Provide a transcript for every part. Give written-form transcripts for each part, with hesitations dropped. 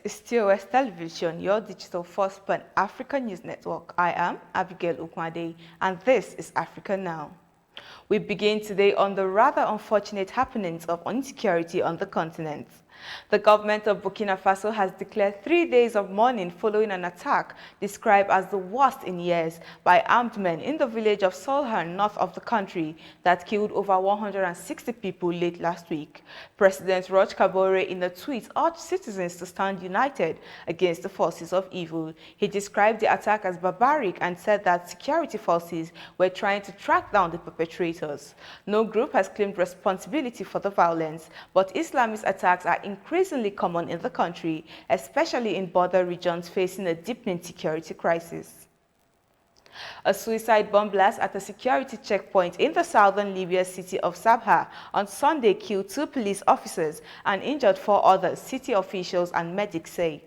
is TOS Television, your digital first pan-African news network. I am Abigail Ukwade, and this is Africa Now. We begin today on the rather unfortunate happenings of insecurity on the continent. The government of Burkina Faso has declared 3 days of mourning following an attack described as the worst in years by armed men in the village of Solhan, north of the country, that killed over 160 people late last week. President Roch Kabore, in a tweet, urged citizens to stand united against the forces of evil. He described the attack as barbaric and said that security forces were trying to track down the perpetrators. No group has claimed responsibility for the violence, but Islamist attacks are increasingly common in the country, especially in border regions facing a deepening security crisis. A suicide bomb blast at a security checkpoint in the southern Libya city of Sabha on Sunday killed 2 police officers and injured 4 others, city officials and medics say.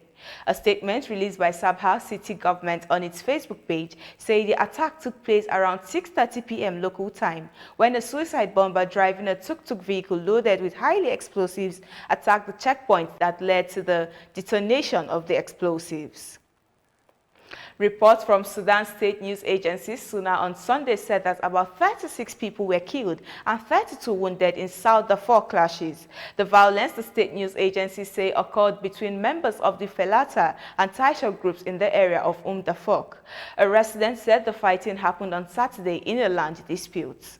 A statement released by Sabha city government on its Facebook page said the attack took place around 6:30 p.m. local time when a suicide bomber driving a tuk-tuk vehicle loaded with highly explosives attacked the checkpoint that led to the detonation of the explosives. Reports from Sudan State News Agency SUNA on Sunday said that about 36 people were killed and 32 wounded in South Darfur clashes. The violence, the state news agency say, occurred between members of the Felata and Taisha groups in the area of Darfur. A resident said the fighting happened on Saturday in a land dispute.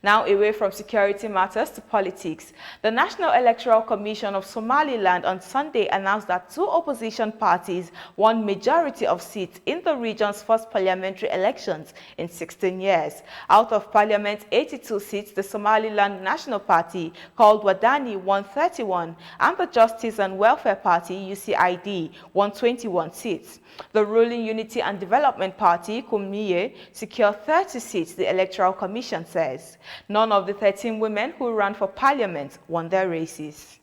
Now away from security matters to politics. The National Electoral Commission of Somaliland on Sunday announced that 2 opposition parties won majority of seats in the region's first parliamentary elections in 16 years. Out of parliament's 82 seats, the Somaliland National Party, called Wadani, won 31, and the Justice and Welfare Party, UCID, won 21 seats. The ruling Unity and Development Party, Kumiye, secured 30 seats, the Electoral Commission says. None of the 13 women who ran for parliament won their races.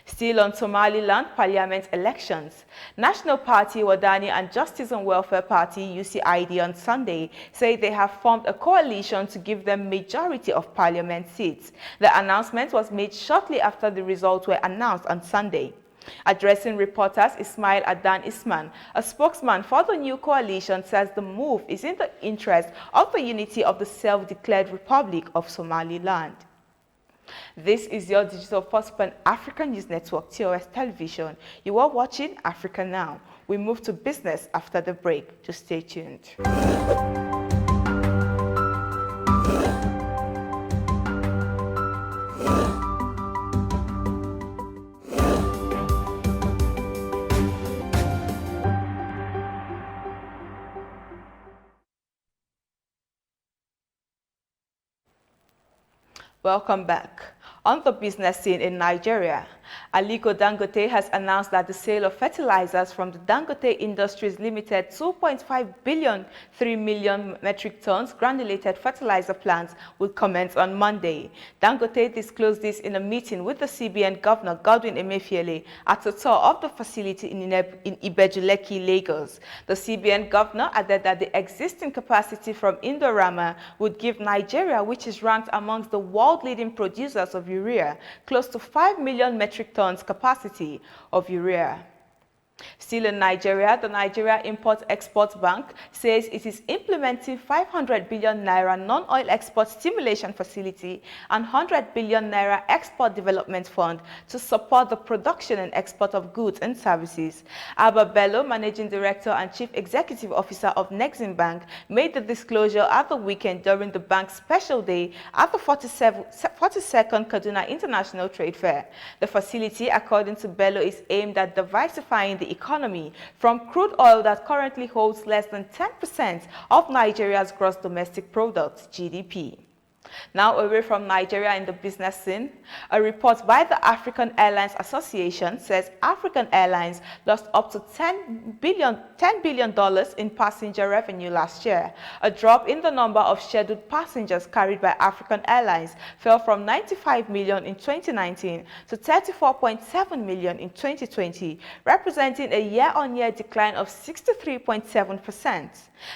Still on Somaliland parliament elections, National Party Wadani and Justice and Welfare Party UCID on Sunday say they have formed a coalition to give them majority of parliament seats. The announcement was made shortly after the results were announced on Sunday. Addressing reporters, Ismail Adan Isman, a spokesman for the new coalition, says the move is in the interest of the unity of the self-declared Republic of Somaliland. This is your digital first pan-African news network, TOS Television. You are watching Africa Now. We move to business after the break. Just stay tuned. Welcome back. On the business scene in Nigeria, Aliko Dangote has announced that the sale of fertilizers from the Dangote Industries Limited 2.5 billion 3 million metric tons granulated fertilizer plants will commence on Monday. Dangote disclosed this in a meeting with the CBN Governor Godwin Emefiele at a tour of the facility in Ibejuleki, Lagos. The CBN Governor added that the existing capacity from Indorama would give Nigeria, which is ranked amongst the world-leading producers of urea, close to 5 million metric tons capacity of urea. Still in Nigeria, the Nigeria Import-Export Bank says it is implementing 500 billion naira non-oil export stimulation facility and 100 billion naira export development fund to support the production and export of goods and services. Abba Bello, Managing Director and Chief Executive Officer of Nexim Bank, made the disclosure at the weekend during the bank's special day at the 42nd Kaduna International Trade Fair. The facility, according to Bello, is aimed at diversifying the economy from crude oil that currently holds less than 10% of Nigeria's gross domestic product, GDP. Now away from Nigeria in the business scene, a report by the African Airlines Association says African Airlines lost up to $10 billion in passenger revenue last year. A drop in the number of scheduled passengers carried by African Airlines fell from 95 million in 2019 to 34.7 million in 2020, representing a year-on-year decline of 63.7%.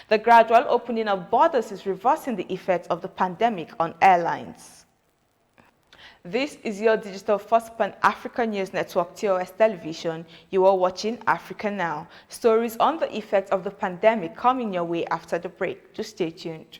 The gradual opening of borders is reversing the effects of the pandemic on airlines. This is your digital first Pan-African news network, TOS Television. You are watching Africa Now. Stories on the effects of the pandemic coming your way after the break. Just stay tuned.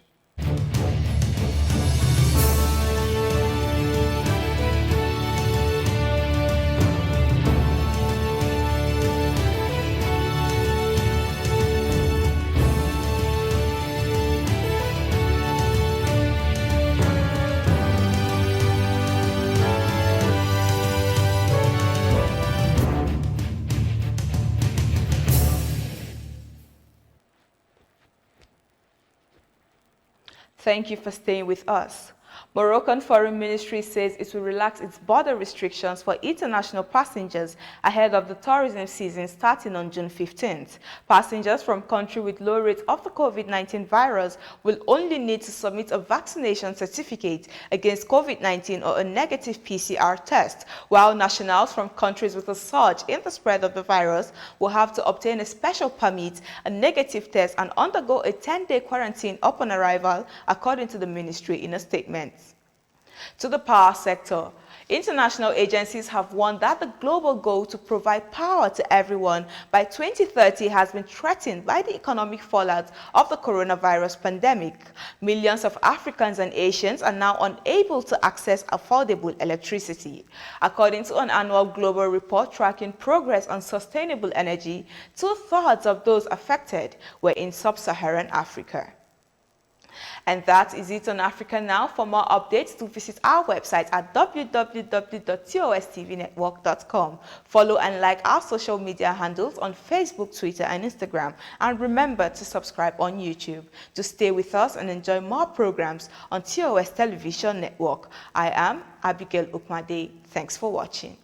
Thank you for staying with us. Moroccan Foreign Ministry says it will relax its border restrictions for international passengers ahead of the tourism season starting on June 15th. Passengers from countries with low rates of the COVID-19 virus will only need to submit a vaccination certificate against COVID-19 or a negative PCR test, while nationals from countries with a surge in the spread of the virus will have to obtain a special permit, a negative test, and undergo a 10-day quarantine upon arrival, according to the ministry in a statement. To the power sector, international agencies have warned that the global goal to provide power to everyone by 2030 has been threatened by the economic fallout of the coronavirus pandemic. Millions of Africans and Asians are now unable to access affordable electricity. According to an annual global report tracking progress on sustainable energy, 2/3 of those affected were in sub-Saharan Africa. And that is it on Africa Now. For more updates, do visit our website at www.TOSTVNetwork.com. Follow and like our social media handles on Facebook, Twitter, and Instagram. And remember to subscribe on YouTube. To stay with us and enjoy more programs on TOS Television Network. I am Abigail Ukmade. Thanks for watching.